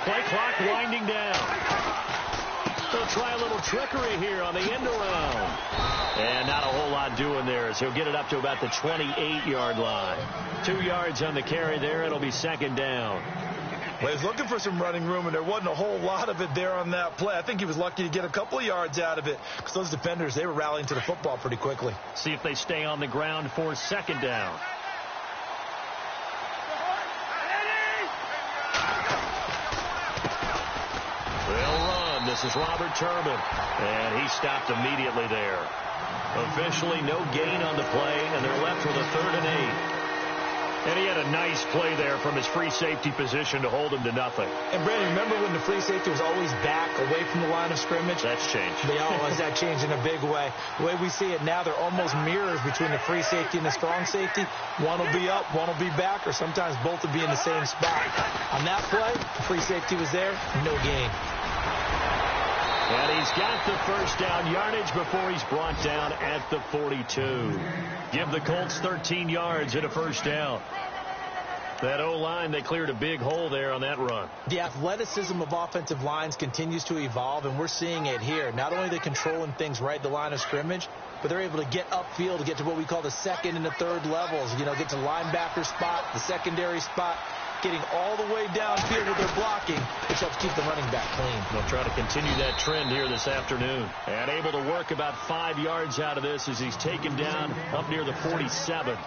Play clock winding down. They'll try a little trickery here on the end around. And not a whole lot doing there as he'll get it up to about the 28-yard line. 2 yards on the carry there. It'll be second down. Well, he was looking for some running room, and there wasn't a whole lot of it there on that play. I think he was lucky to get a couple of yards out of it because those defenders, they were rallying to the football pretty quickly. See if they stay on the ground for second down. They'll run. This is Robert Turbin, and he stopped immediately there. Officially no gain on the play, and they're left with a 3rd and 8. And he had a nice play there from his free safety position to hold him to nothing. And, Brandon, remember when the free safety was always back away from the line of scrimmage? That's changed. They always that changed in a big way. The way we see it now, they're almost mirrors between the free safety and the strong safety. One will be up, one will be back, or sometimes both will be in the same spot. On that play, the free safety was there, no gain. And he's got the first down yardage before he's brought down at the 42. Give the Colts 13 yards and a first down. That O-line, they cleared a big hole there on that run. The athleticism of offensive lines continues to evolve, and we're seeing it here. Not only are they controlling things right at the line of scrimmage, but they're able to get upfield to get to what we call the second and the third levels. You know, get to linebacker spot, the secondary spot, getting all the way downfield with their blocking, which helps keep the running back clean. They'll try to continue that trend here this afternoon. And able to work about 5 yards out of this as he's taken down up near the 47.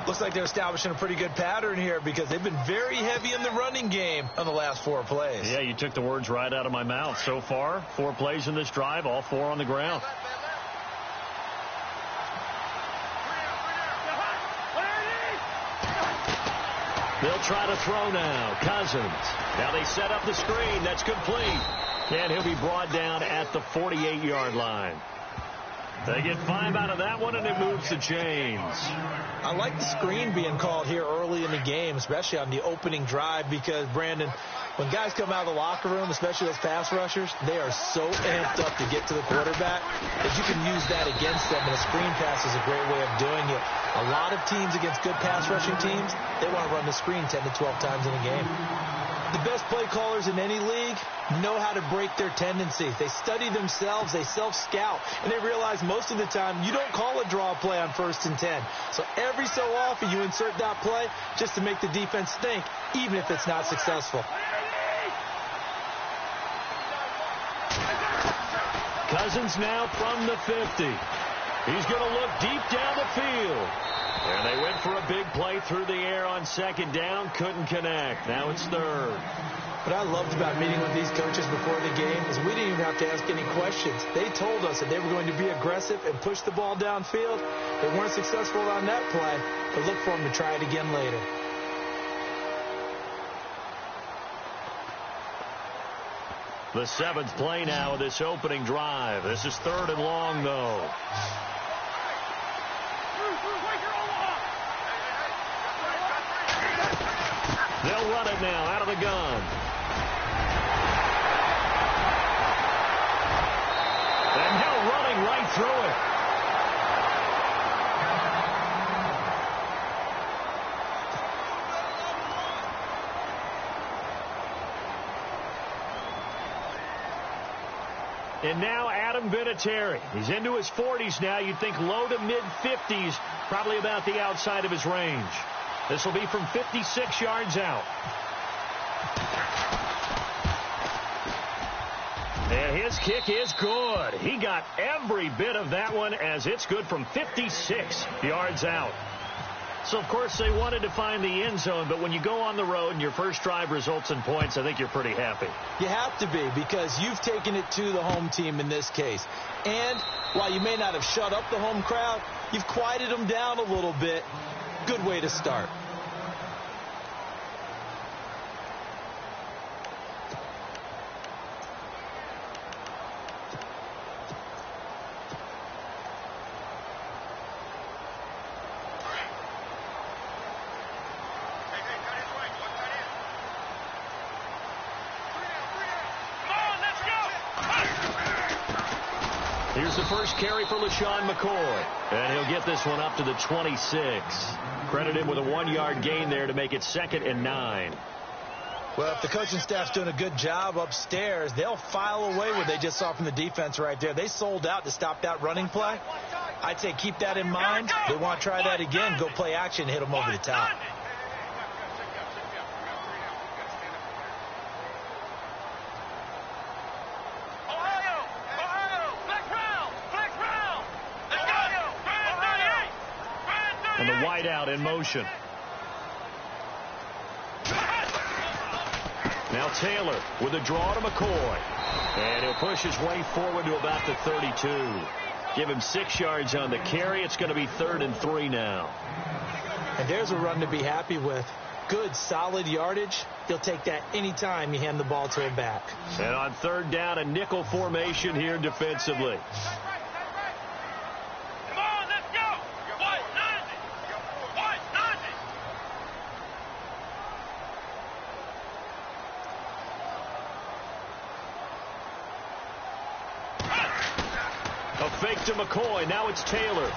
Looks like they're establishing a pretty good pattern here because they've been very heavy in the running game on the last 4 plays. Yeah, you took the words right out of my mouth. So far, 4 plays in this drive, all 4 on the ground. They'll try to throw now. Cousins. Now they set up the screen. That's complete. And he'll be brought down at the 48-yard line. They get 5 out of that one, and it moves the chains. I like the screen being called here early in the game, especially on the opening drive, because, Brandon, when guys come out of the locker room, especially those pass rushers, they are so amped up to get to the quarterback that you can use that against them, and a screen pass is a great way of doing it. A lot of teams against good pass rushing teams, they want to run the screen 10 to 12 times in a game. The best play callers in any league know how to break their tendencies. They study themselves, they self-scout, and they realize most of the time you don't call a draw play on 1st and 10. So every so often you insert that play just to make the defense think, even if it's not successful. Cousins now from the 50. He's going to look deep down the field. And they went for a big play through the air on 2nd down. Couldn't connect. Now it's 3rd. What I loved about meeting with these coaches before the game is we didn't even have to ask any questions. They told us that they were going to be aggressive and push the ball downfield. They weren't successful on that play, but look for them to try it again later. The 7th play now of this opening drive. This is 3rd and long, though. They'll run it now out of the gun. And Hill running right through it. And now Adam Vinatieri. He's into his 40s now. You'd think low to mid-50s, probably about the outside of his range. This will be from 56 yards out. And his kick is good. He got every bit of that one as it's good from 56 yards out. So, of course, they wanted to find the end zone, but when you go on the road and your first drive results in points, I think you're pretty happy. You have to be, because you've taken it to the home team in this case. And while you may not have shut up the home crowd, you've quieted them down a little bit. Good way to start. Here's the first carry for LaShawn McCoy. And he'll get this one up to the 26. Credit him with a 1-yard gain there to make it 2nd and 9. Well, if the coaching staff's doing a good job upstairs, they'll file away what they just saw from the defense right there. They sold out to stop that running play. I'd say keep that in mind. They want to try that again. Go play action, hit them over the top. And the wideout in motion. Now Taylor with a draw to McCoy. And he'll push his way forward to about the 32. Give him 6 yards on the carry. It's going to be 3rd and 3 now. And there's a run to be happy with. Good, solid yardage. He'll take that anytime you hand the ball to him back. And on 3rd down, a nickel formation here defensively. A fake to McCoy. Now it's Taylor.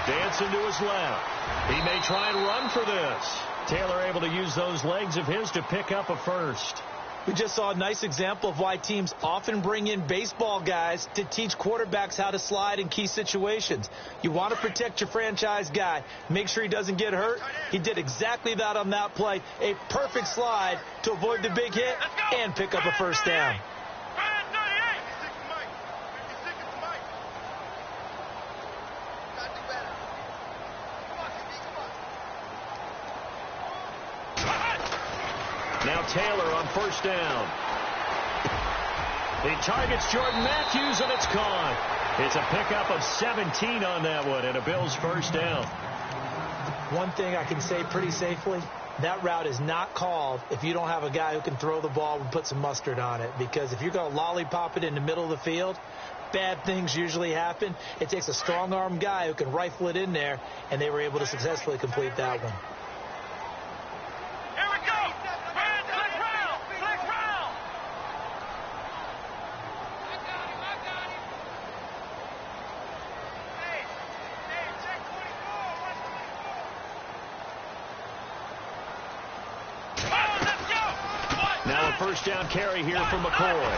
Dancing to his left. He may try and run for this. Taylor able to use those legs of his to pick up a first. We just saw a nice example of why teams often bring in baseball guys to teach quarterbacks how to slide in key situations. You want to protect your franchise guy. Make sure he doesn't get hurt. He did exactly that on that play. A perfect slide to avoid the big hit and pick up a first down. Now Taylor on 1st down. He targets Jordan Matthews, and it's caught. It's a pickup of 17 on that one, and a Bills 1st down. One thing I can say pretty safely, that route is not called if you don't have a guy who can throw the ball and put some mustard on it. Because if you're going to lollipop it in the middle of the field, bad things usually happen. It takes a strong-arm guy who can rifle it in there, and they were able to successfully complete that one. Now a 1st down carry here from McCoy.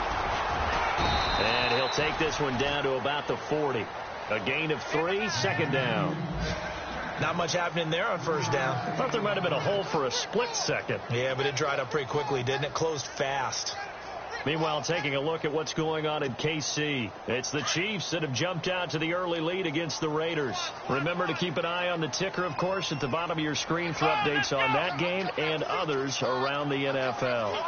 And he'll take this one down to about the 40. A gain of 3, 2nd down. Not much happening there on 1st down. I thought there might have been a hole for a split second. Yeah, but it dried up pretty quickly, didn't it? Closed fast. Meanwhile, taking a look at what's going on in KC. It's the Chiefs that have jumped out to the early lead against the Raiders. Remember to keep an eye on the ticker, of course, at the bottom of your screen for updates on that game and others around the NFL.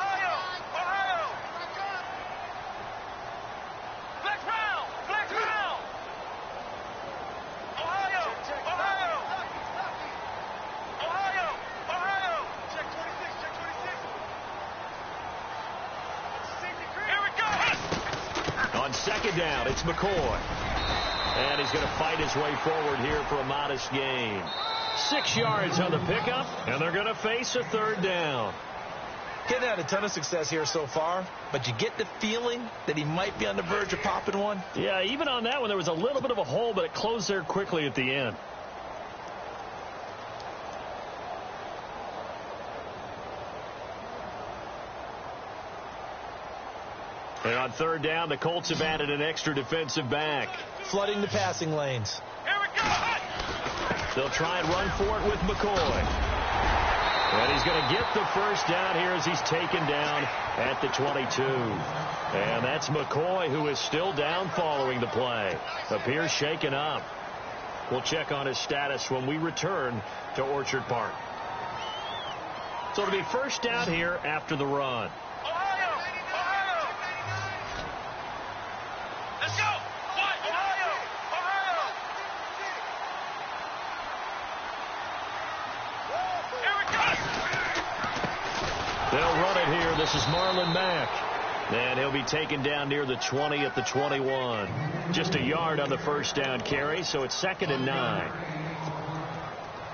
On 2nd down, it's McCoy. And he's going to fight his way forward here for a modest gain. 6 yards on the pickup, and they're going to face a 3rd down. Getting had a ton of success here so far, but you get the feeling that he might be on the verge of popping one. Yeah, even on that one, there was a little bit of a hole, but it closed there quickly at the end. And on 3rd down, the Colts have added an extra defensive back. Flooding the passing lanes. Here we go. They'll try and run for it with McCoy. And he's going to get the 1st down here as he's taken down at the 22. And that's McCoy, who is still down following the play. Appears shaken up. We'll check on his status when we return to Orchard Park. So it'll be 1st down here after the run. They'll run it here. This is Marlon Mack. And he'll be taken down near the 20 at the 21. Just a yard on the 1st down carry, so it's 2nd and 9.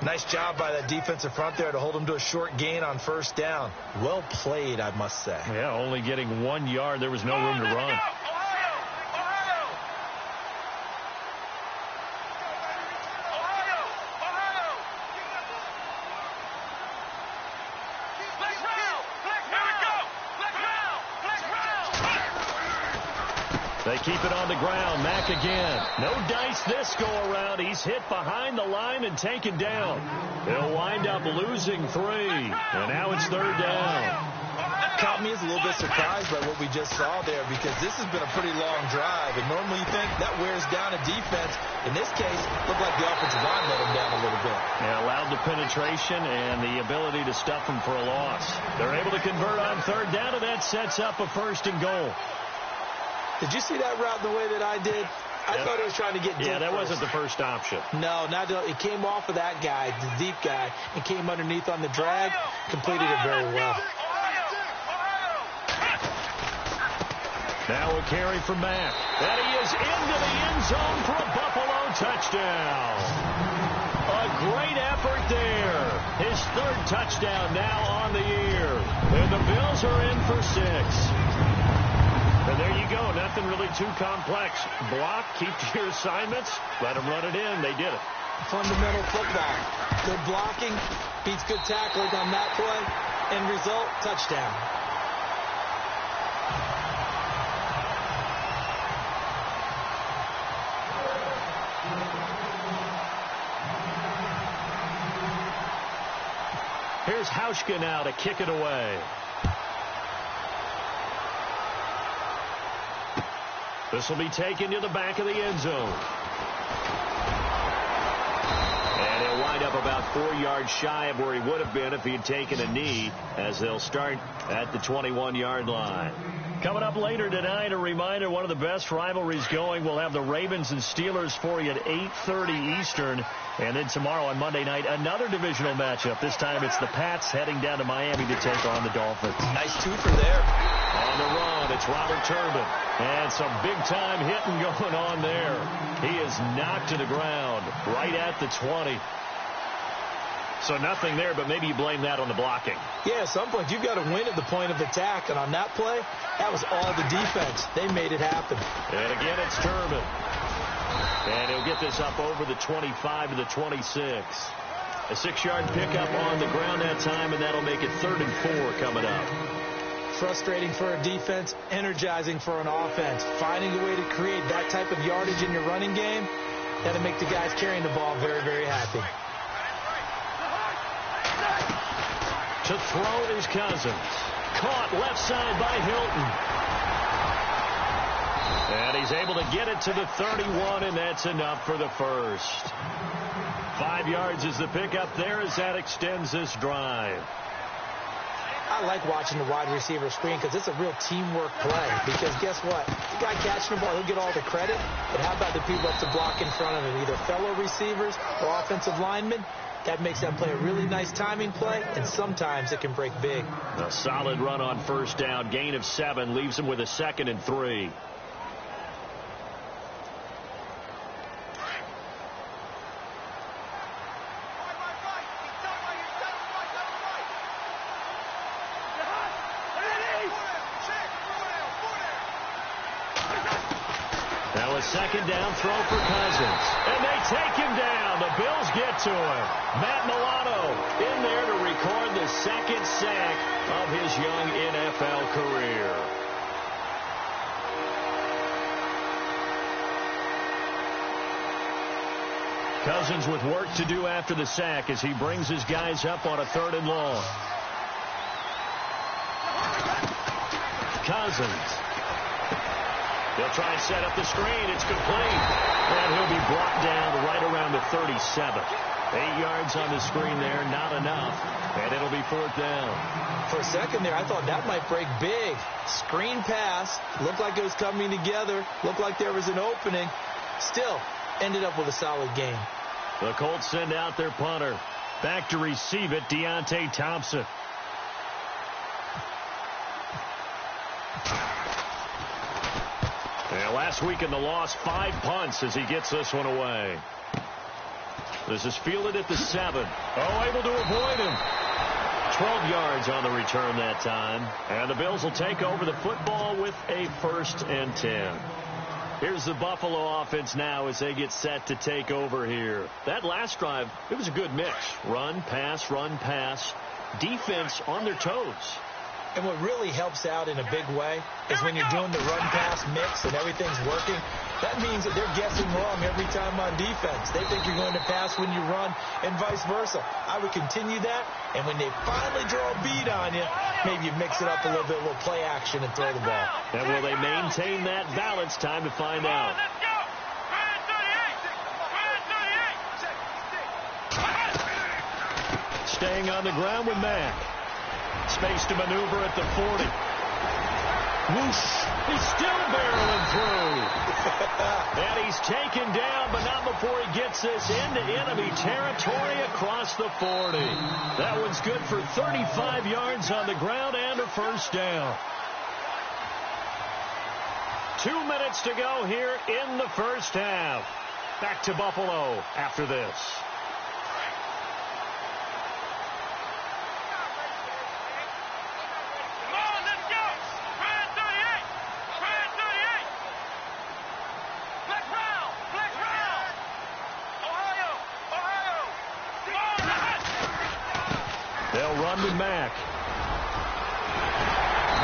Nice job by that defensive front there to hold him to a short gain on 1st down. Well played, I must say. Yeah, only getting 1 yard. There was no room to run. They keep it on the ground. Mack again. No dice this go-around. He's hit behind the line and taken down. He'll wind up losing 3. And now it's 3rd down. Caught me as a little bit surprised by what we just saw there, because this has been a pretty long drive, and normally you think that wears down a defense. In this case, looked like the offensive line let him down a little bit. Yeah, allowed the penetration and the ability to stuff him for a loss. They're able to convert on 3rd down, and that sets up a 1st and goal. Did you see that route the way that I did? I thought it was trying to get deep. Yeah, that first. wasn't the first option. No, it came off of that guy, the deep guy, and came underneath on the drag, completed it very well. Now a carry from Mack. And he is into the end zone for a Buffalo touchdown. A great effort there. His 3rd touchdown now on the year. And the Bills are in for 6. And there you go. Nothing really too complex. Block, keep to your assignments, let them run it in. They did it. Fundamental football. Good blocking, beats good tackling on that play. End result, touchdown. Here's Hauschka now to kick it away. This will be taken to the back of the end zone. And he'll wind up about 4 yards shy of where he would have been if he had taken a knee, as they'll start at the 21-yard line. Coming up later tonight, a reminder, one of the best rivalries going. We'll have the Ravens and Steelers for you at 8:30 Eastern. And then tomorrow on Monday night, another divisional matchup. This time it's the Pats heading down to Miami to take on the Dolphins. Nice twofer there. On the run, it's Robert Turbin. And some big-time hitting going on there. He is knocked to the ground right at the 20. So nothing there, but maybe you blame that on the blocking. Yeah, at some point, you've got to win at the point of attack. And on that play, that was all the defense. They made it happen. And again, it's Turbin. And he'll get this up over the 25 to the 26. A 6-yard pickup on the ground that time, and that'll make it 3rd and 4 coming up. Frustrating for a defense, energizing for an offense. Finding a way to create that type of yardage in your running game, that'll make the guys carrying the ball very, very happy. To throw is Cousins. Caught left side by Hilton. And he's able to get it to the 31, and that's enough for the 1st. 5 yards is the pickup there as that extends this drive. I like watching the wide receiver screen because it's a real teamwork play. Because guess what? The guy catching the ball, he'll get all the credit. But how about the people up to block in front of him? Either fellow receivers or offensive linemen. That makes that play a really nice timing play, and sometimes it can break big. A solid run on 1st down. Gain of 7 leaves him with a 2nd and 3. Now a 2nd down throw for Cousins. And they take him down. The Bills get to him. Matt Milano in there to record the 2nd sack of his young NFL career. Cousins with work to do after the sack as he brings his guys up on a 3rd and long. Cousins. He'll try and set up the screen. It's complete. And he'll be brought down right around the 37. 8 yards on the screen there, not enough. And it'll be 4th down. For a second there, I thought that might break big. Screen pass. Looked like it was coming together. Looked like there was an opening. Still, ended up with a solid game. The Colts send out their punter. Back to receive it, Deontay Thompson. And last week in the loss, 5 punts as he gets this one away. This is fielded at the 7. Oh, able to avoid him. 12 yards on the return that time. And the Bills will take over the football with a 1st and 10. Here's the Buffalo offense now as they get set to take over here. That last drive, it was a good mix. Run, pass, defense on their toes. And what really helps out in a big way is when you're doing the run-pass mix and everything's working, that means that they're guessing wrong every time on defense. They think you're going to pass when you run and vice versa. I would continue that, and when they finally draw a beat on you, maybe you mix it up a little bit, a little play action, and throw the ball. And will they maintain that balance? Time to find out. Staying on the ground with Mack. Space to maneuver at the 40. Whoosh! He's still barreling through. And he's taken down, but not before he gets this into enemy territory across the 40. That one's good for 35 yards on the ground and a first down. 2 minutes to go here in the first half. Back to Buffalo after this. They'll run with Mack.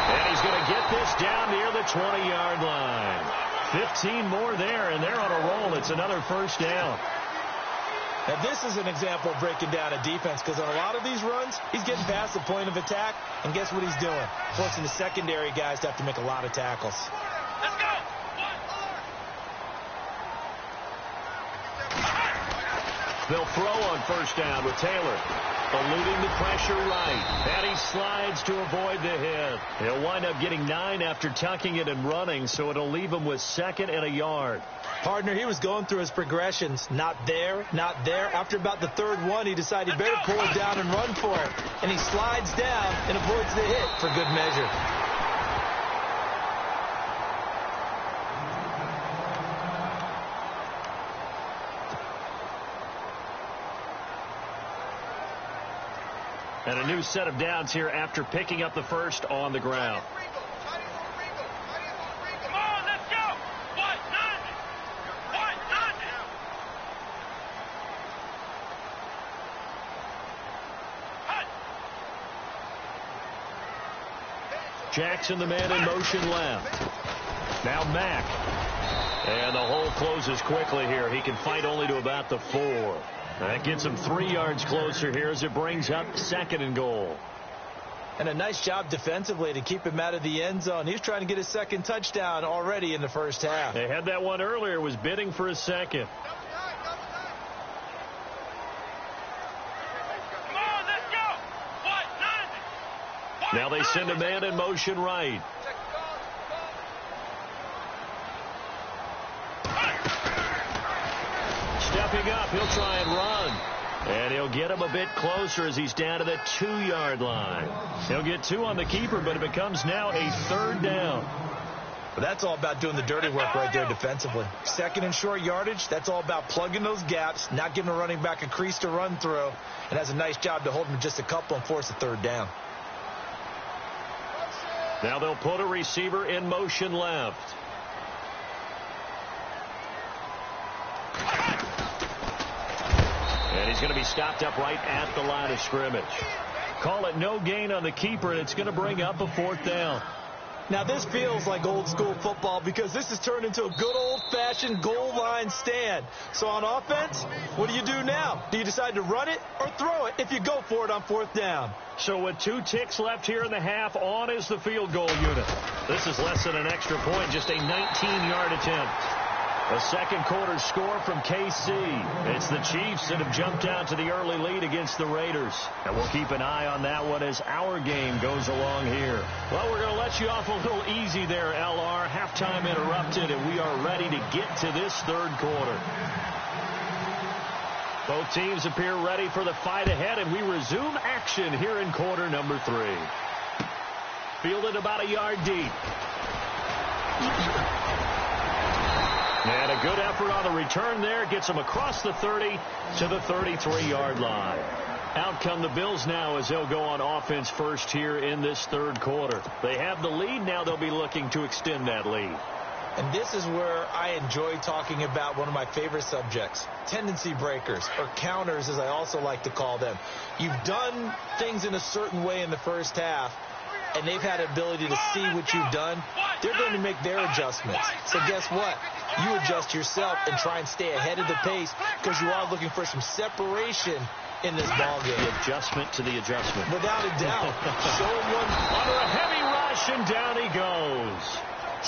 And he's going to get this down near the 20-yard line. 15 more there, and they're on a roll. It's another first down. Now, this is an example of breaking down a defense, because on a lot of these runs, he's getting past the point of attack, and guess what he's doing? Forcing the secondary guys to have to make a lot of tackles. Let's go! They'll throw on first down with Taylor. Eluding the pressure right. And he slides to avoid the hit. He'll wind up getting 9 after tucking it and running, so it'll leave him with 2nd and a yard. Partner, he was going through his progressions. Not there, not there. After about the 3rd one, he decided he better pull it down and run for it. And he slides down and avoids the hit for good measure. And a new set of downs here after picking up the first on the ground. Come on, let's go! What? Nothing! What? Nothing! Jackson, the man in motion left. Now Mack. And the hole closes quickly here. He can fight only to about the 4. That gets him 3 yards closer here as it brings up 2nd and goal. And a nice job defensively to keep him out of the end zone. He was trying to get his 2nd touchdown already in the first half. They had that one earlier, was bidding for a 2nd. Come on, let's go! What? Nothing! Now they send a man in motion right. Stepping up, he'll try and run. And he'll get him a bit closer as he's down to the 2-yard line. He'll get 2 on the keeper, but it becomes now a 3rd down. But that's all about doing the dirty work right there defensively. 2nd and short yardage, that's all about plugging those gaps, not giving a running back a crease to run through, and has a nice job to hold him just a couple and force a 3rd down. Now they'll put a receiver in motion left. And he's going to be stopped up right at the line of scrimmage. Call it no gain on the keeper, and it's going to bring up a 4th down. Now, this feels like old school football because this has turned into a good old-fashioned goal line stand. So on offense, what do you do now? Do you decide to run it or throw it if you go for it on 4th down? So with 2 ticks left here in the half, on is the field goal unit. This is less than an extra point, just a 19-yard attempt. A 2nd quarter score from KC. It's the Chiefs that have jumped out to the early lead against the Raiders. And we'll keep an eye on that one as our game goes along here. Well, we're going to let you off a little easy there, LR. Halftime interrupted, and we are ready to get to this 3rd quarter. Both teams appear ready for the fight ahead, and we resume action here in quarter number 3. Fielded about a yard deep. And a good effort on the return there. Gets them across the 30 to the 33-yard line. Out come the Bills now as they'll go on offense first here in this 3rd quarter. They have the lead. Now they'll be looking to extend that lead. And this is where I enjoy talking about one of my favorite subjects, tendency breakers, or counters as I also like to call them. You've done things in a certain way in the first half, and they've had the ability to see what you've done, they're going to make their adjustments. So guess what? You adjust yourself and try and stay ahead of the pace because you are looking for some separation in this ball game. The adjustment to the adjustment. Without a doubt. Show him one. Under a heavy rush, and down he goes.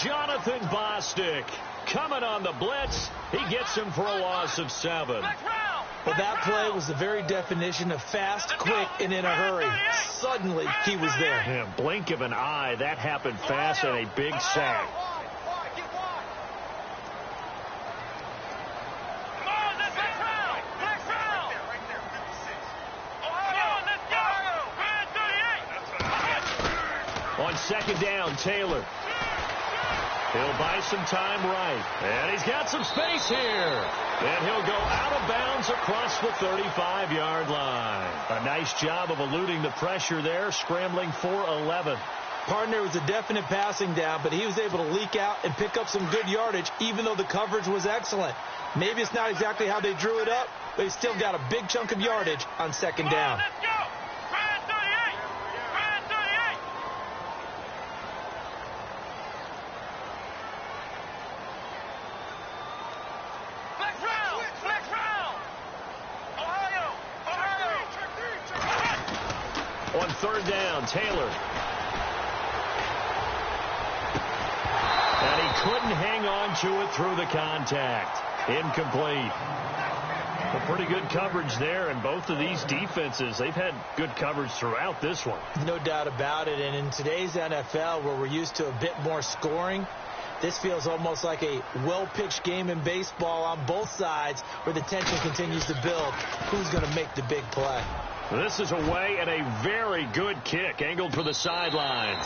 Jonathan Bostic coming on the blitz. He gets him for a loss of 7. Well, that play was the very definition of fast, quick, and in a hurry. Suddenly, he was there. Yeah, blink of an eye. That happened fast and a big sack. On second down, Taylor. He'll buy some time right. And he's got some space here. And he'll go out of bounds across the 35-yard line. A nice job of eluding the pressure there, scrambling for 11. Partner, was a definite passing down, but he was able to leak out and pick up some good yardage, even though the coverage was excellent. Maybe it's not exactly how they drew it up, but he still got a big chunk of yardage on second down. On third down, Taylor. And he couldn't hang on to it through the contact. Incomplete. A pretty good coverage there, and both of these defenses, they've had good coverage throughout this one. No doubt about it, and in today's NFL, where we're used to a bit more scoring, this feels almost like a well-pitched game in baseball on both sides where the tension continues to build. Who's going to make the big play? This is away and a very good kick, angled for the sidelines.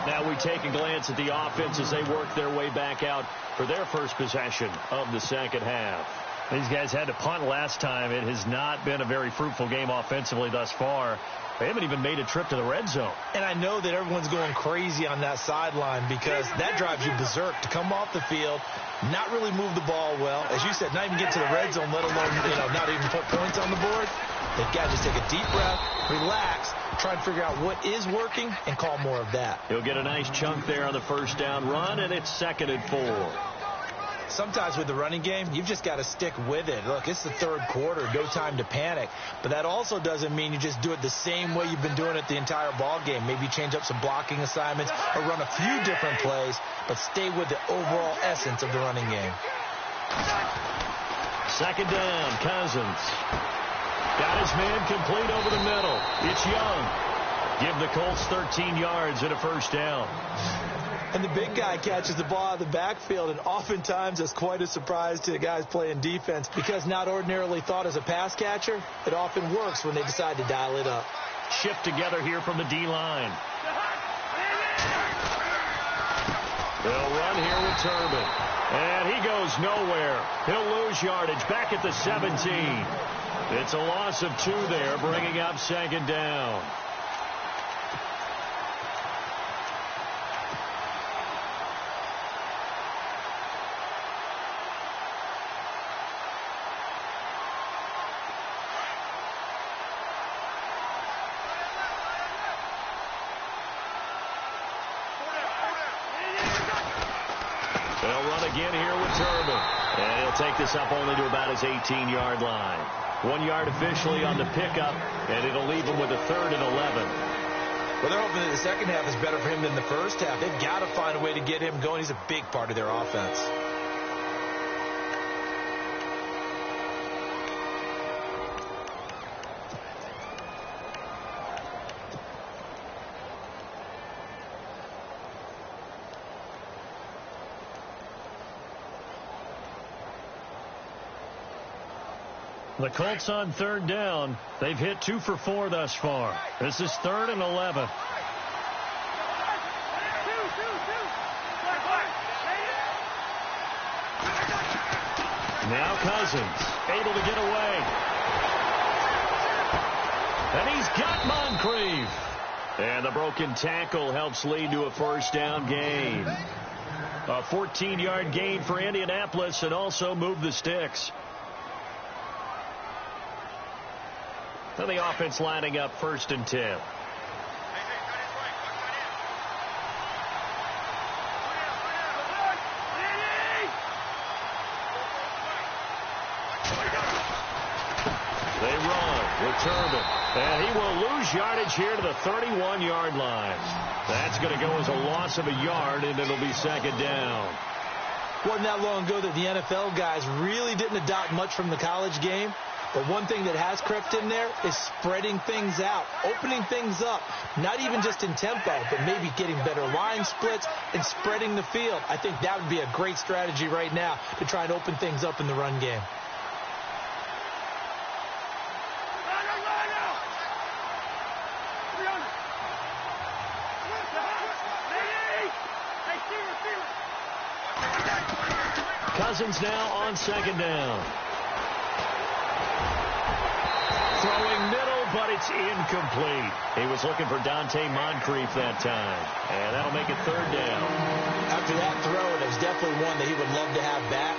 Now we take a glance at the offense as they work their way back out for their first possession of the second half. These guys had to punt last time. It has not been a very fruitful game offensively thus far. They haven't even made a trip to the red zone. And I know that everyone's going crazy on that sideline because that drives you berserk to come off the field, not really move the ball well. As you said, not even get to the red zone, let alone, not even put points on the board. They've got to just take a deep breath, relax, try and figure out what is working, and call more of that. He'll get a nice chunk there on the first down run, and it's 2nd and 4. Sometimes with the running game, you've just got to stick with it. Look, it's the third quarter, no time to panic. But that also doesn't mean you just do it the same way you've been doing it the entire ball game. Maybe change up some blocking assignments or run a few different plays, but stay with the overall essence of the running game. Second down, Cousins. Got his man complete over the middle. It's Young. Give the Colts 13 yards and a first down. And the big guy catches the ball out of the backfield, and oftentimes it's quite a surprise to the guys playing defense because not ordinarily thought as a pass catcher, it often works when they decide to dial it up. Shift together here from the D-line. They'll run here with Turbin. And he goes nowhere. He'll lose yardage back at the 17. It's a loss of 2 there, bringing up second down. They'll run again here with Turbin. And he'll take this up only to about his 18-yard line. 1 yard officially on the pickup, and it'll leave him with a 3rd and 11. Well, they're hoping that the second half is better for him than the first half. They've got to find a way to get him going. He's a big part of their offense. The Colts on third down. They've hit 2 for 4 thus far. This is 3rd and 11. Now Cousins able to get away. And he's got Moncrief. And the broken tackle helps lead to a first down gain. A 14-yard gain for Indianapolis and also move the sticks. And the offense lining up 1st and 10. They run with Turbin. And he will lose yardage here to the 31-yard line. That's going to go as a loss of a yard, and it'll be 2nd down. Wasn't that long ago that the NFL guys really didn't adopt much from the college game. But one thing that has crept in there is spreading things out, opening things up, not even just in tempo, but maybe getting better line splits and spreading the field. I think that would be a great strategy right now to try and open things up in the run game. Cousins now on 2nd down. Throwing middle, but it's incomplete. He was looking for Dante Moncrief that time. And that'll make it 3rd down. After that throw, it was definitely one that he would love to have back.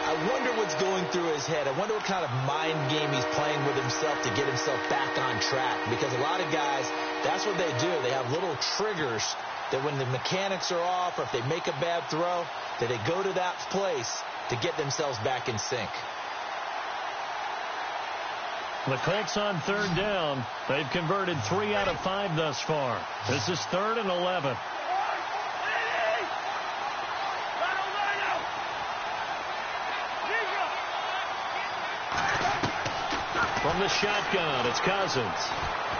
I wonder what's going through his head. I wonder what kind of mind game he's playing with himself to get himself back on track. Because a lot of guys, that's what they do. They have little triggers that when the mechanics are off or if they make a bad throw, that they go to that place to get themselves back in sync. The Colts on 3rd down. They've converted 3 out of 5 thus far. This is 3rd and 11. From the shotgun, it's Cousins.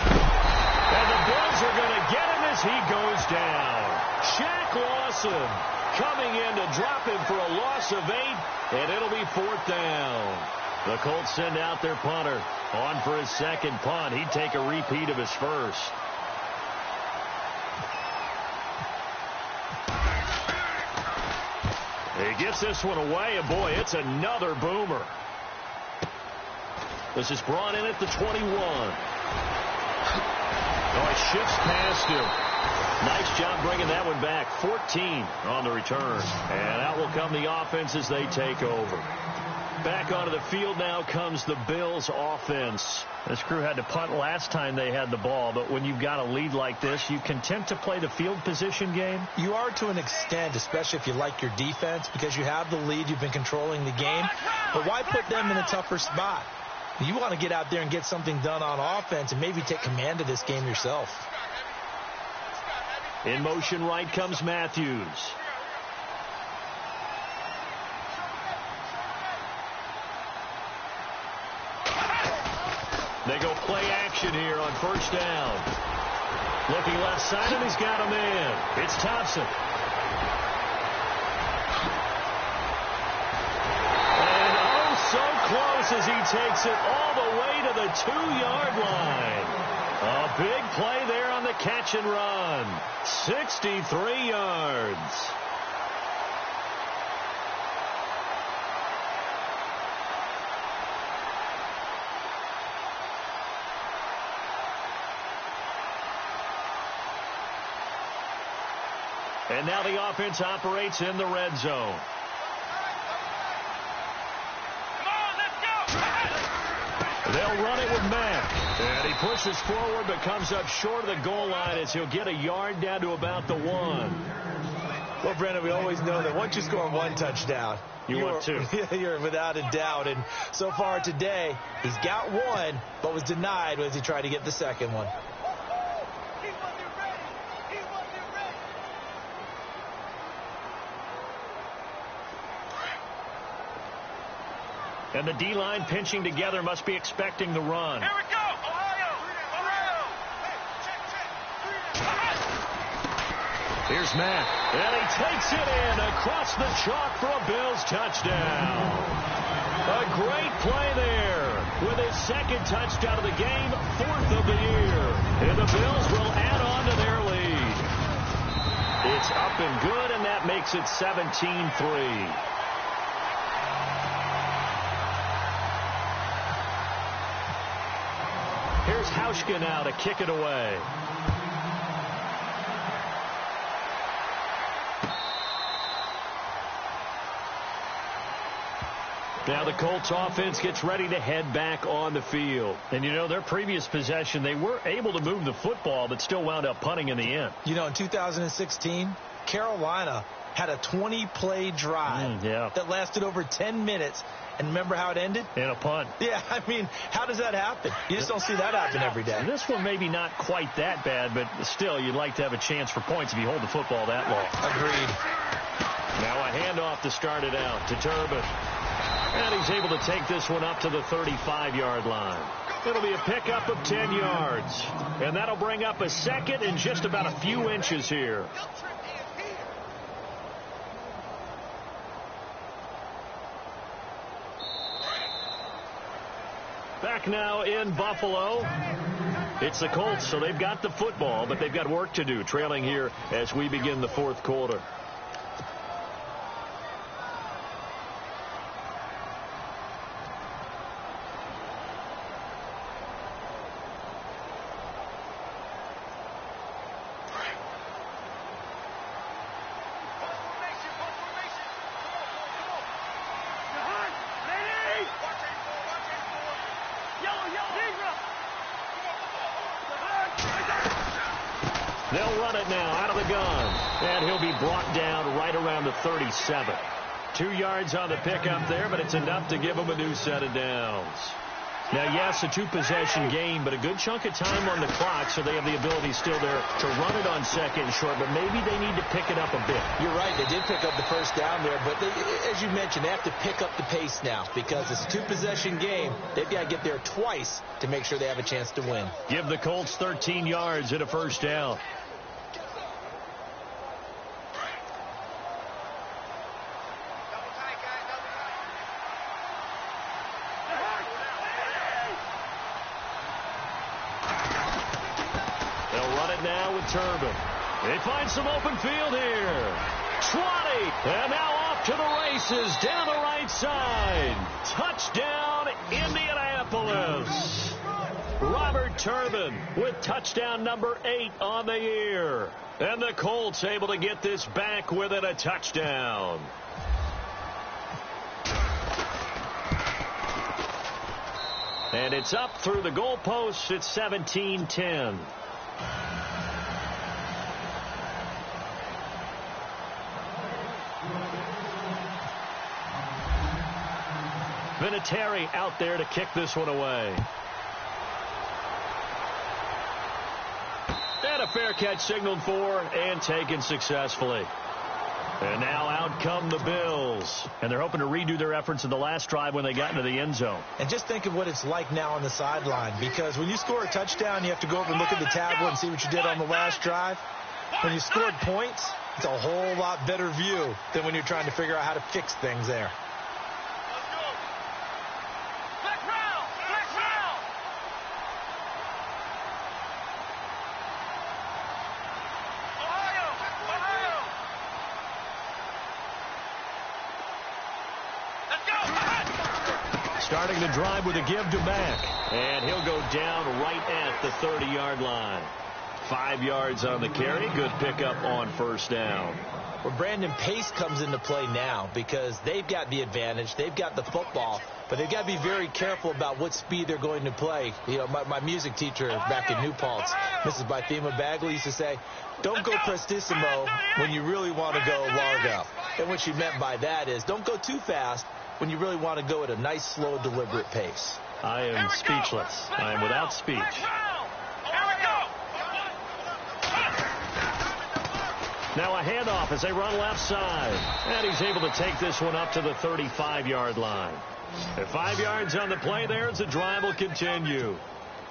And the Bills are going to get him as he goes down. Shaq Lawson coming in to drop him for a loss of 8, and it'll be 4th down. The Colts send out their punter on for his 2nd punt. He'd take a repeat of his first. He gets this one away, and boy, it's another boomer. This is brought in at the 21. Oh, it shifts past him. Nice job bringing that one back. 14 on the return. And out will come the offense as they take over. Back onto the field now comes the Bills offense. This crew had to punt last time they had the ball, but when you've got a lead like this, you content to play the field position game? You are to an extent, especially if you like your defense, because you have the lead, you've been controlling the game. But why put them in a tougher spot? You want to get out there and get something done on offense and maybe take command of this game yourself. In motion right comes Matthews. They go play action here on 1st down. Looking left side, and he's got him in. It's Thompson. And oh, so close as he takes it all the way to the 2-yard line. A big play there on the catch and run. 63 yards. And now the offense operates in the red zone. Come on, let's go. They'll run it with Mack. And he pushes forward but comes up short of the goal line as he'll get a yard down to about the 1. Well, Brendan, we always know that once you score 1 touchdown, you're 2. You're without a doubt. And so far today, he's got 1, but was denied as he tried to get the 2nd one. And the D-line pinching together must be expecting the run. Here we go. Ohio. Here's Matt. And he takes it in across the chalk for a Bills touchdown. A great play there with his 2nd touchdown of the game, 4th of the year. And the Bills will add on to their lead. It's up and good, and that makes it 17-3. Here's Hauschka now to kick it away. Now the Colts offense gets ready to head back on the field. And, you know, their previous possession, they were able to move the football, but still wound up punting in the end. You know, in 2016, Carolina had a 20-play drive that lasted over 10 minutes. And remember how it ended? In a punt. Yeah, I mean, how does that happen? You just don't see that happen every day. This one maybe not quite that bad, but still, you'd like to have a chance for points if you hold the football that long. Agreed. Now a handoff to start it out to Turbin. And he's able to take this one up to the 35-yard line. It'll be a pickup of 10 yards. And that'll bring up a second and just about a few inches here. Back now in Buffalo. It's the Colts, so they've got the football, but they've got work to do, trailing here as we begin the fourth quarter. They'll run it now out of the gun. And he'll be brought down right around the 37. 2 yards on the pickup there, but it's enough to give him a new set of downs. Now, yes, a two-possession game, but a good chunk of time on the clock, so they have the ability still there to run it on second and short, but maybe they need to pick it up a bit. You're right. They did pick up the first down there, but as you mentioned, they have to pick up the pace now because it's a two-possession game. They've got to get there twice to make sure they have a chance to win. Give the Colts 13 yards and a first down. Turbin. They find some open field here. 20. And now off to the races down the right side. Touchdown, Indianapolis. Robert Turbin with touchdown number 8 on the year. And the Colts able to get this back within a touchdown. And it's up through the goalposts. It's 17-10. Vinatieri out there to kick this one away. And a fair catch signaled for and taken successfully. And now out come the Bills. And they're hoping to redo their efforts in the last drive when they got into the end zone. And just think of what it's like now on the sideline, because when you score a touchdown, you have to go over and look at the tablet and see what you did on the last drive. When you scored points, it's a whole lot better view than when you're trying to figure out how to fix things there. Starting the drive with a give to Mack. And he'll go down right at the 30-yard line. 5 yards on the carry. Good pickup on first down. Well, Brandon, pace comes into play now because they've got the advantage. They've got the football, but they've got to be very careful about what speed they're going to play. You know, my music teacher back in New Paltz, Mrs. Bythema Bagley, used to say, don't go prestissimo when you really want to go largo. And what she meant by that is don't go too fast when you really want to go at a nice, slow, deliberate pace. I am speechless. I am without speech. Now a handoff as they run left side. And he's able to take this one up to the 35-yard line. At 5 yards on the play there as the drive will continue.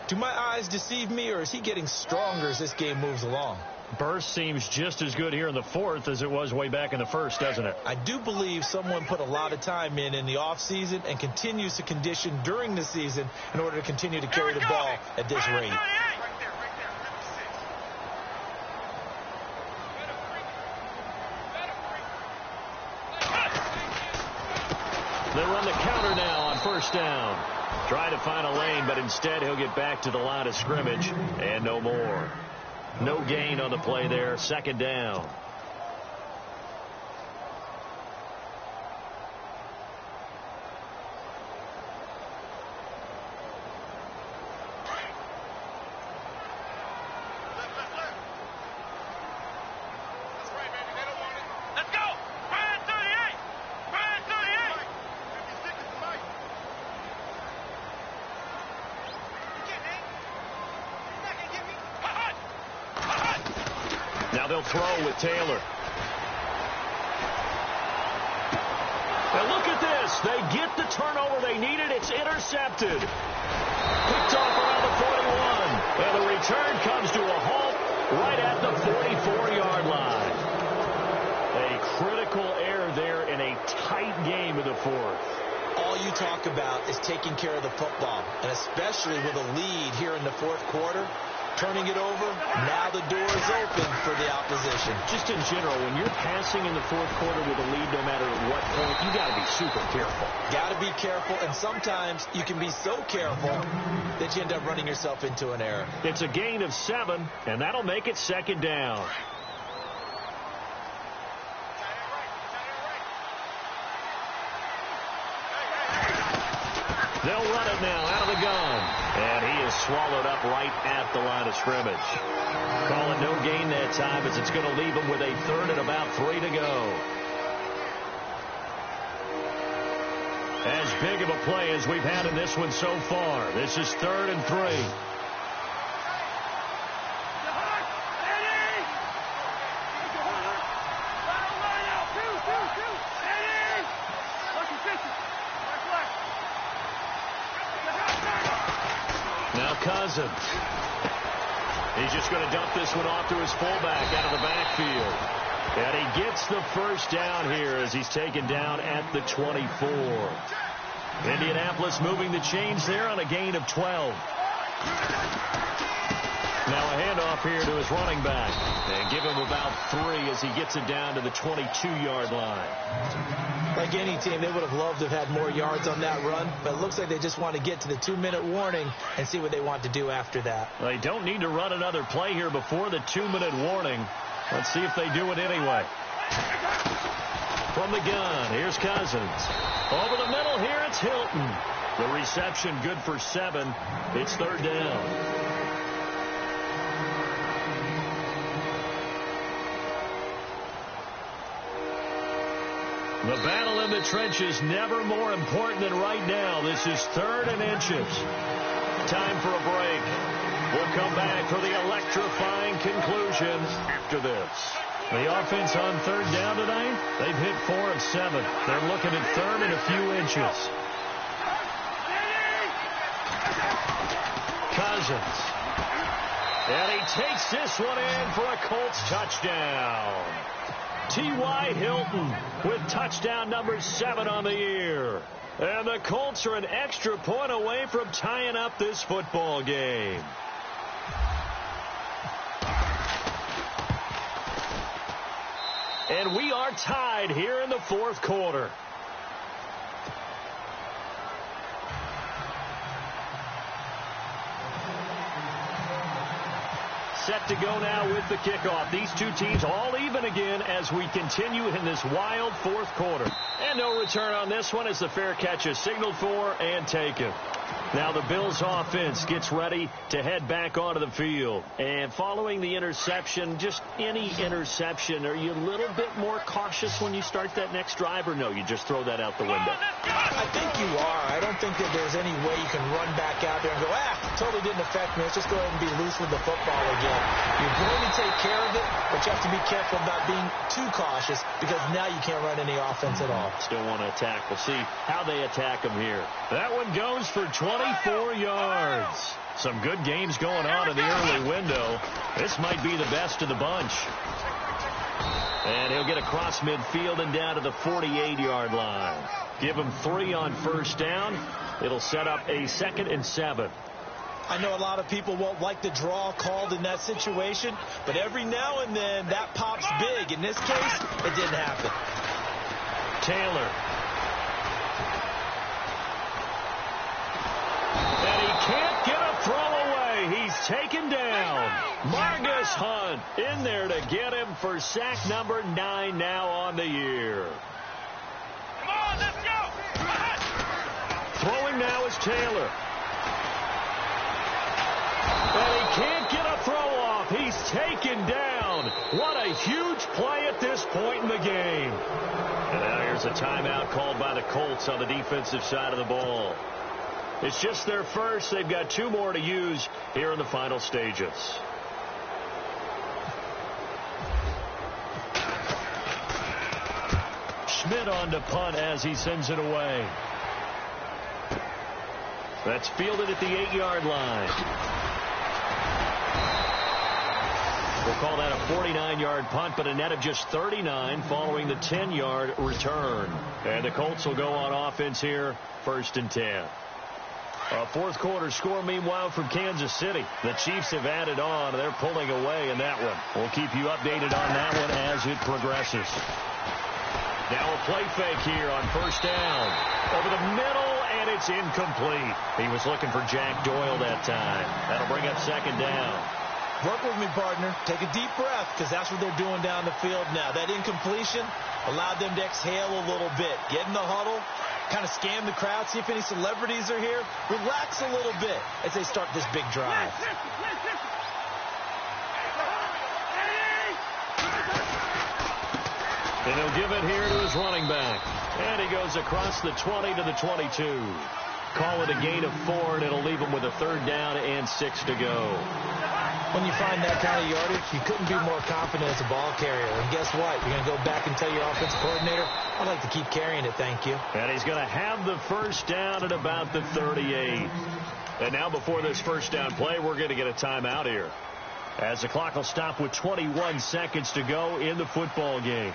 Do my eyes deceive me, or is he getting stronger as this game moves along? Burst seems just as good here in the fourth as it was way back in the first, doesn't it? I do believe someone put a lot of time in the offseason and continues to condition during the season in order to continue to carry the ball at this rate. They run the counter now on first down. Try to find a lane, but instead he'll get back to the line of scrimmage and no more. No gain on the play there. Second down. Now they'll throw with Taylor. And look at this. They get the turnover they needed. It's intercepted. Picked off around the 41. And the return comes to a halt right at the 44-yard line. A critical error there in a tight game in the fourth. All you talk about is taking care of the football, and especially with a lead here in the fourth quarter. Turning it over, now the door is open for the opposition. Just in general, when you're passing in the fourth quarter with a lead, no matter at what point, you got to be super careful. Got to be careful, and sometimes you can be so careful that you end up running yourself into an error. It's a gain of 7, and that'll make it second down. They'll run it now out of the gun. And he is swallowed up right at the line of scrimmage. Call it no gain that time as it's going to leave him with a third and about 3 to go. As big of a play as we've had in this one so far. This is 3rd and 3. Cousins. He's just going to dump this one off to his fullback out of the backfield. And he gets the first down here as he's taken down at the 24. Indianapolis moving the chains there on a gain of 12. Now a handoff here to his running back. And give him about 3 as he gets it down to the 22-yard line. Like any team, they would have loved to have had more yards on that run, but it looks like they just want to get to the 2-minute warning and see what they want to do after that. They don't need to run another play here before the 2-minute warning. Let's see if they do it anyway. From the gun, here's Cousins. Over the middle here, it's Hilton. The reception good for 7. It's 3rd down. The battle in the trenches never more important than right now. This is 3rd and inches. Time for a break. We'll come back for the electrifying conclusion after this. The offense on 3rd down tonight, they've hit 4 of 7. They're looking at 3rd and a few inches. Cousins. And he takes this one in for a Colts touchdown. T.Y. Hilton with touchdown number 7 on the year. And the Colts are an extra point away from tying up this football game. And we are tied here in the fourth quarter. Set to go now with the kickoff. These two teams all even again as we continue in this wild fourth quarter. And no return on this one as the fair catch is signaled for and taken. Now the Bills offense gets ready to head back onto the field. And following the interception, just any interception, are you a little bit more cautious when you start that next drive, or no, you just throw that out the window? I think you are. I don't think that there's any way you can run back out there and go, totally didn't affect me. Let's just go ahead and be loose with the football again. You're going to take care of it, but you have to be careful about being too cautious because now you can't run any offense at all. Still want to attack. We'll see how they attack them here. That one goes for 24 yards. Some good games going on in the early window. This might be the best of the bunch. And he'll get across midfield and down to the 48-yard line. Give him 3 on first down. It'll set up a 2nd and 7. I know a lot of people won't like the draw called in that situation, but every now and then that pops big. In this case, it didn't happen. Taylor. And he can't get a throw away. He's taken down. Margus Hunt in there to get him for sack number 9 now on the year. Come on, let's go. Throwing now is Taylor. And he can't get a throw off. He's taken down. What a huge play at this point in the game. And now here's a timeout called by the Colts on the defensive side of the ball. It's just their first. They've got 2 more to use here in the final stages. Schmidt on to punt as he sends it away. That's fielded at the 8-yard line. We'll call that a 49-yard punt, but a net of just 39 following the 10-yard return. And the Colts will go on offense here, 1st and 10. A fourth quarter score, meanwhile, from Kansas City. The Chiefs have added on. They're pulling away in that one. We'll keep you updated on that one as it progresses. Now a play fake here on 1st down. Over the middle, and it's incomplete. He was looking for Jack Doyle that time. That'll bring up 2nd down. Work with me, partner. Take a deep breath, because that's what they're doing down the field now. That incompletion allowed them to exhale a little bit. Get in the huddle, kind of scan the crowd, see if any celebrities are here. Relax a little bit as they start this big drive. And he'll give it here to his running back. And he goes across the 20 to the 22. Call it a gain of 4, and it'll leave him with a 3rd down and 6 to go. When you find that kind of yardage, you couldn't be more confident as a ball carrier. And guess what? You're going to go back and tell your offensive coordinator, I'd like to keep carrying it, thank you. And he's going to have the 1st down at about the 38. And now before this 1st down play, we're going to get a timeout here, as the clock will stop with 21 seconds to go in the football game.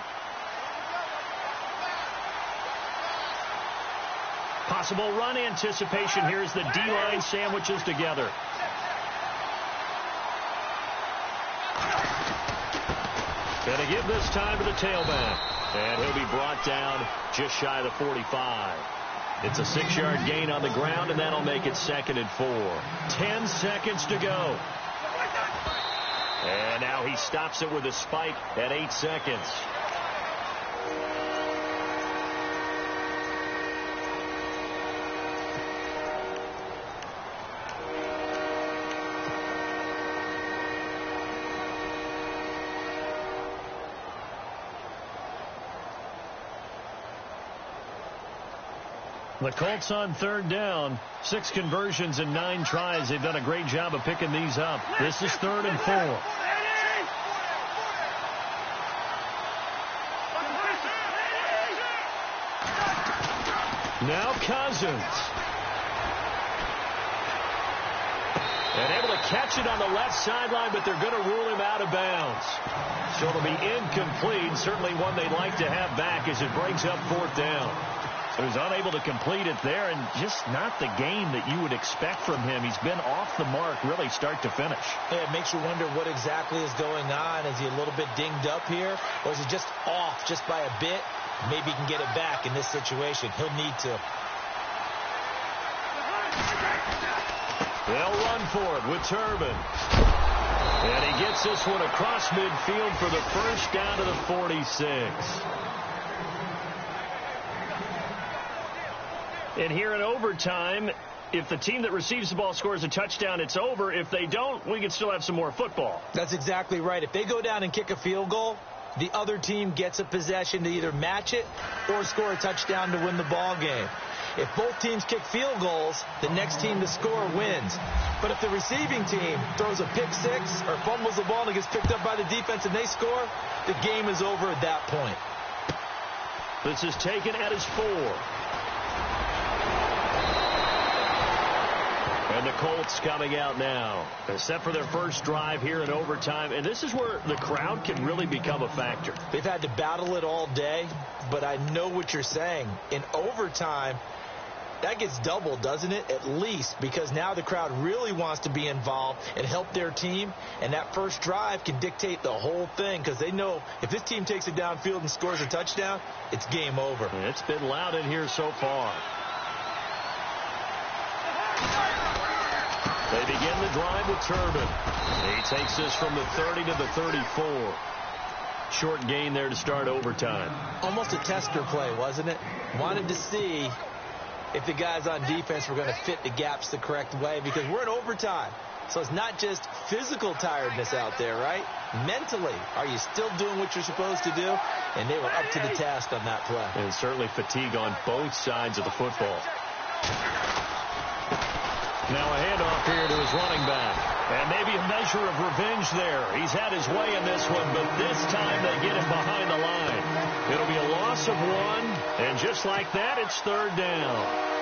Possible run anticipation here as the D-line sandwiches together. Going to give this time to the tailback. And he'll be brought down just shy of the 45. It's a 6-yard gain on the ground, and that'll make it 2nd and 4. 10 seconds to go. And now he stops it with a spike at 8 seconds. The Colts on 3rd down. 6 conversions and 9 tries. They've done a great job of picking these up. This is 3rd and 4. Now Cousins. And able to catch it on the left sideline, but they're going to rule him out of bounds. So it'll be incomplete. Certainly one they'd like to have back as it brings up 4th down. So he's unable to complete it there, and just not the game that you would expect from him. He's been off the mark really start to finish. Yeah, it makes you wonder what exactly is going on. Is he a little bit dinged up here, or is he just off just by a bit? Maybe he can get it back in this situation. He'll need to. They'll run for it with Turbin. And he gets this one across midfield for the 1st down to the 46. And here in overtime, if the team that receives the ball scores a touchdown, it's over. If they don't, we can still have some more football. That's exactly right. If they go down and kick a field goal, the other team gets a possession to either match it or score a touchdown to win the ball game. If both teams kick field goals, the next team to score wins. But if the receiving team throws a pick 6 or fumbles the ball and it gets picked up by the defense and they score, the game is over at that point. This is taken at his 4. And the Colts coming out now. They're set for their first drive here in overtime. And this is where the crowd can really become a factor. They've had to battle it all day, but I know what you're saying. In overtime, that gets doubled, doesn't it? At least, because now the crowd really wants to be involved and help their team. And that first drive can dictate the whole thing, because they know if this team takes it downfield and scores a touchdown, it's game over. It's been loud in here so far. They begin the drive with Turbin. He takes this from the 30 to the 34. Short gain there to start overtime. Almost a tester play, wasn't it? Wanted to see if the guys on defense were going to fit the gaps the correct way, because we're in overtime. So it's not just physical tiredness out there, right? Mentally, are you still doing what you're supposed to do? And they were up to the task on that play. And certainly fatigue on both sides of the football. Now a handoff here to his running back. And maybe a measure of revenge there. He's had his way in this one, but this time they get him behind the line. It'll be a loss of 1, and just like that, it's 3rd down.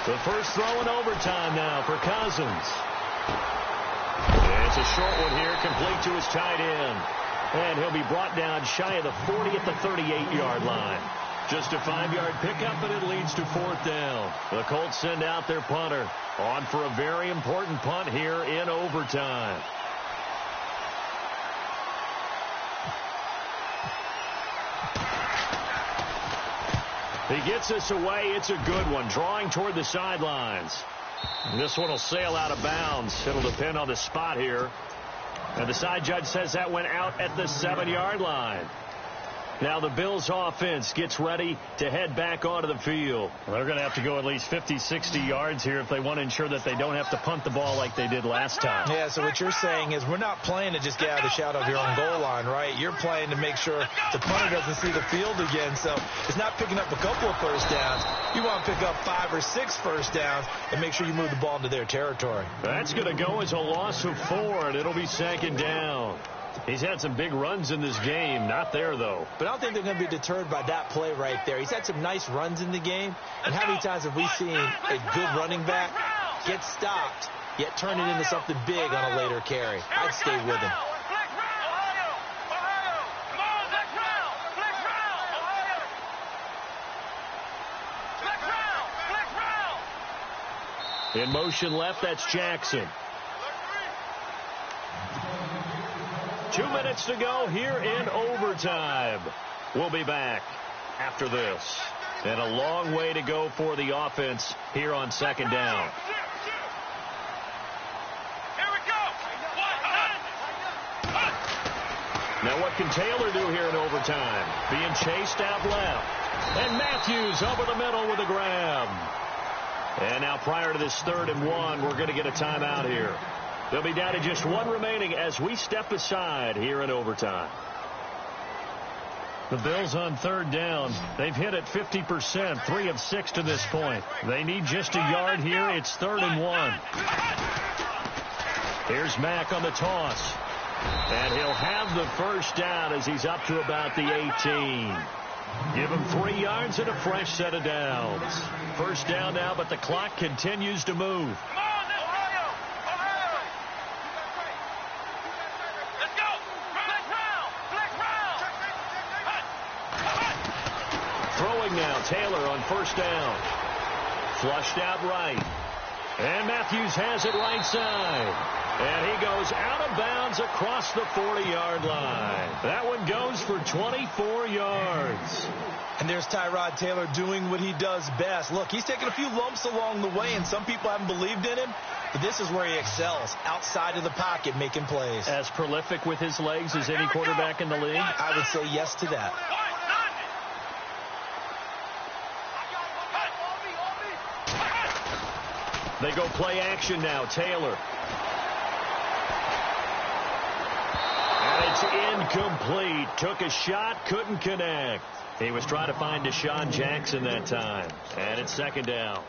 The first throw in overtime now for Cousins. It's a short one here, complete to his tight end. And he'll be brought down shy of the 40 at the 38-yard line. Just a 5-yard pickup, and it leads to 4th down. The Colts send out their punter on for a very important punt here in overtime. He gets this away. It's a good one, drawing toward the sidelines. This one will sail out of bounds. It'll depend on the spot here. And the side judge says that went out at the 7-yard line. Now the Bills offense gets ready to head back onto the field. Well, they're going to have to go at least 50, 60 yards here if they want to ensure that they don't have to punt the ball like they did last time. Yeah, so what you're saying is we're not playing to just get out of the shadow of your own goal line, right? You're playing to make sure the punter doesn't see the field again. So it's not picking up a couple of first downs. You want to pick up 5 or 6 first downs and make sure you move the ball into their territory. That's going to go as a loss of 4, and it'll be 2nd down. He's had some big runs in this game. Not there, though. But I don't think they're going to be deterred by that play right there. He's had some nice runs in the game. And how many times have we seen a good running back get stopped, yet turn it into something big on a later carry? I'd stay with him. In motion left, that's Jackson. 2 minutes to go here in overtime. We'll be back after this. And a long way to go for the offense here on 2nd down. Here we go. Now what can Taylor do here in overtime? Being chased out left. And Matthews over the middle with a grab. And now prior to this 3rd and 1, we're going to get a timeout here. They'll be down to just 1 remaining as we step aside here in overtime. The Bills on 3rd down. They've hit it 50%, 3 of 6 to this point. They need just a yard here. It's 3rd and 1. Here's Mack on the toss. And he'll have the first down as he's up to about the 18. Give him 3 yards and a fresh set of downs. First down now, but the clock continues to move. Now Taylor on first down. Flushed out right. And Matthews has it right side. And he goes out of bounds across the 40-yard line. That one goes for 24 yards. And there's Tyrod Taylor doing what he does best. Look, he's taken a few lumps along the way, and some people haven't believed in him. But this is where he excels, outside of the pocket, making plays. As prolific with his legs as any quarterback in the league? I would say yes to that. They go play action now. Taylor. And it's incomplete. Took a shot, couldn't connect. He was trying to find Deshaun Jackson that time. And it's 2nd down.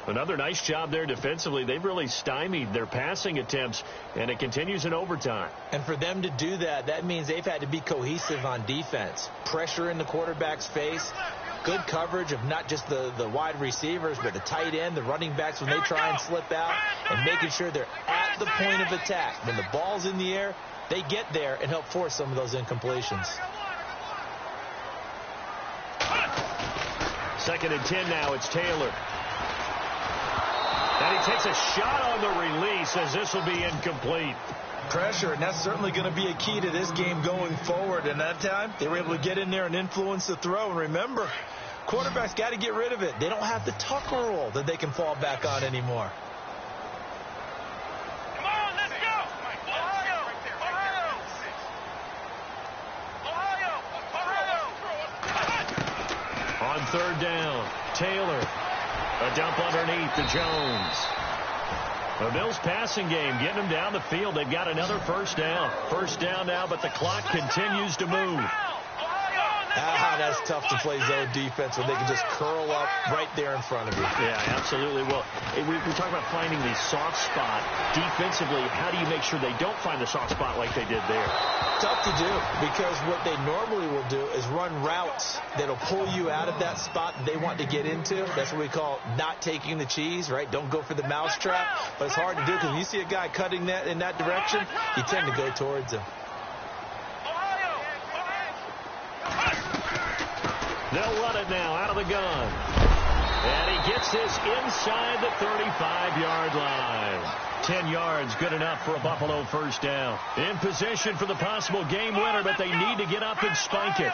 Another nice job there defensively. They've really stymied their passing attempts, and it continues in overtime. And for them to do that, that means they've had to be cohesive on defense. Pressure in the quarterback's face. Good coverage of not just the wide receivers, but the tight end, the running backs when they try and slip out, and making sure they're at the point of attack. When the ball's in the air, they get there and help force some of those incompletions. 2nd and 10 now. It's Taylor. And he takes a shot on the release as this will be incomplete. Pressure, and that's certainly going to be a key to this game going forward. And that time, they were able to get in there and influence the throw. And remember, quarterbacks got to get rid of it. They don't have the tuck rule that they can fall back on anymore. Come on, let's go. Ohio. On third down. Taylor. A dump underneath to Jones. The Bills passing game getting them down the field. They've got another first down. First down now, but the clock continues to move. That's tough to play zone defense when they can just curl up right there in front of you. Yeah, absolutely. Well, we talk about finding the soft spot. Defensively, how do you make sure they don't find the soft spot like they did there? Tough to do, because what they normally will do is run routes that'll pull you out of that spot they want to get into. That's what we call not taking the cheese, right? Don't go for the mousetrap. But it's hard to do because when you see a guy cutting that in that direction, you tend to go towards him. They'll run it now out of the gun. And he gets this inside the 35-yard line. 10 yards, good enough for a Buffalo first down. In position for the possible game winner, but they need to get up and spike it.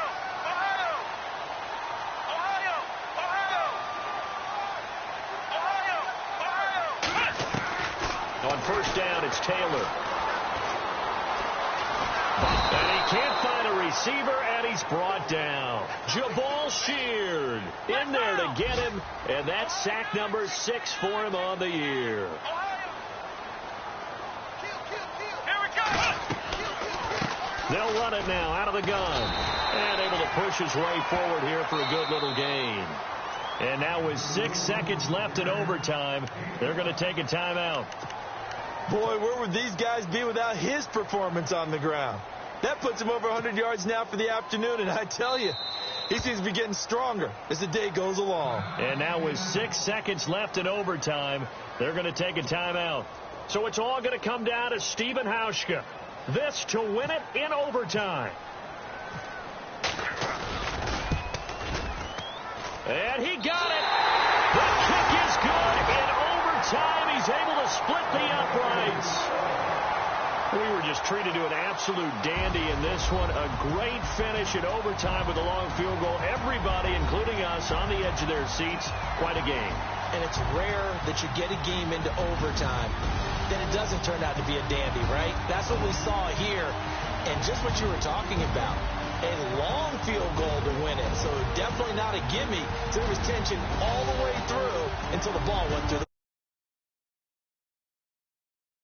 On first down, it's Taylor. And he can't find a receiver, and he's brought down. Jabal Sheard in there to get him, and that's sack number 6 for him on the year. They'll run it now out of the gun. And able to push his way forward here for a good little gain. And now with 6 seconds left in overtime, they're going to take a timeout. Boy, where would these guys be without his performance on the ground? That puts him over 100 yards now for the afternoon, and I tell you, he seems to be getting stronger as the day goes along. And now with 6 seconds left in overtime, they're going to take a timeout. So it's all going to come down to Stephen Hauschka. This to win it in overtime. And he got it. The kick is good. In overtime, he's able to split the uprights. We were just treated to an absolute dandy in this one. A great finish in overtime with a long field goal. Everybody, including us, on the edge of their seats. Quite a game. And it's rare that you get a game into overtime, then it doesn't turn out to be a dandy, right? That's what we saw here. And just what you were talking about, a long field goal to win it. So definitely not a gimme. There was tension all the way through until the ball went through the